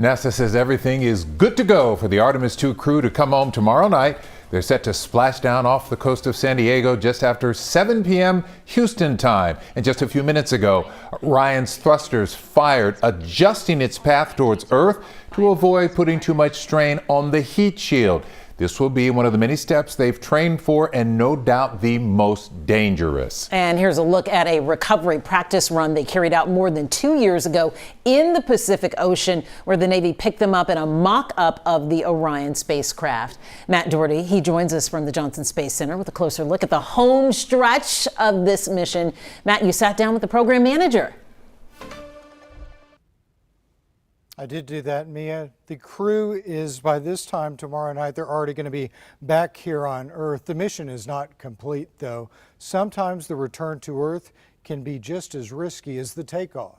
NASA says everything is good to go for the Artemis II crew to come home tomorrow night. They're set to splash down off the coast of San Diego just after 7 p.m. Houston time. And just a few minutes ago, Orion's thrusters fired, adjusting its path towards Earth to avoid putting too much strain on the heat shield. This will be one of the many steps they've trained for, and no doubt the most dangerous. And here's a look at a recovery practice run they carried out more than 2 years ago in the Pacific Ocean, where the Navy picked them up in a mock-up of the Orion spacecraft. Matt Doherty, he joins us from the Johnson Space Center with a closer look at the home stretch of this mission. Matt, you sat down with the program manager. I did do that, Mia. The crew is, by this time tomorrow night, they're already going to be back here on Earth. The mission is not complete, though. Sometimes the return to Earth can be just as risky as the takeoff.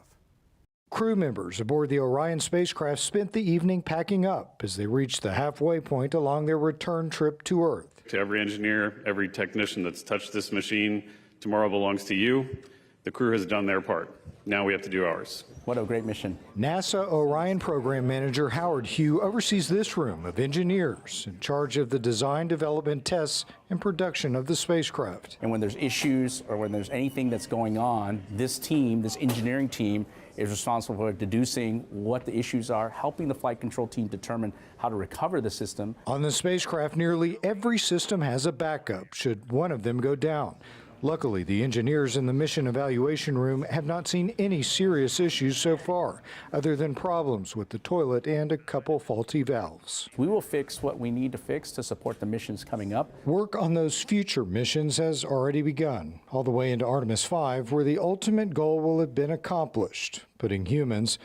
Crew members aboard the Orion spacecraft spent the evening packing up as they reached the halfway point along their return trip to Earth. To every engineer, every technician that's touched this machine, tomorrow belongs to you. The crew has done their part. Now we have to do ours. What a great mission. NASA Orion Program Manager Howard Hugh oversees this room of engineers in charge of the design, development, tests, and production of the spacecraft. And when there's issues or when there's anything that's going on, this team, this engineering team, is responsible for deducing what the issues are, helping the flight control team determine how to recover the system. On the spacecraft, nearly every system has a backup should one of them go down. Luckily, the engineers in the mission evaluation room have not seen any serious issues so far, other than problems with the toilet and a couple faulty valves. We will fix what we need to fix to support the missions coming up. Work on those future missions has already begun, all the way into Artemis II, where the ultimate goal will have been accomplished, putting humans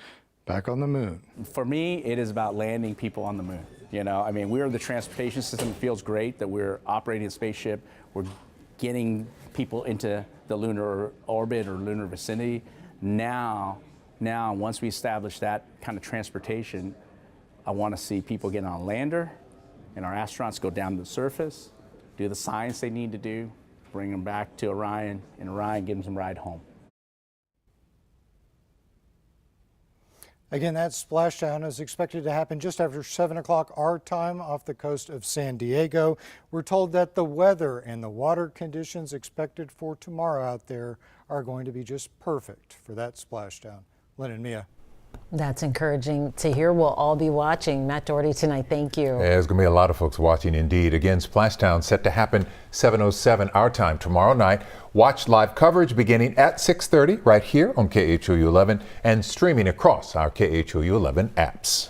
back on the moon. For me, it is about landing people on the moon. You know, I mean, we're the transportation system. It feels great that we're operating a spaceship. We're getting people into the lunar orbit or lunar vicinity. Now, once we establish that kind of transportation, I want to see people get on a lander and our astronauts go down to the surface, do the science they need to do, bring them back to Orion, and Orion gives them a ride home. Again, that splashdown is expected to happen just after 7 o'clock our time off the coast of San Diego. We're told that the weather and the water conditions expected for tomorrow out there are going to be just perfect for that splashdown. Lynn and Mia. That's encouraging to hear. We'll all be watching. Matt Doherty tonight, thank you. There's going to be a lot of folks watching indeed. Again, splashdown set to happen 7:07 our time tomorrow night. Watch live coverage beginning at 6:30 right here on KHOU 11 and streaming across our KHOU 11 apps.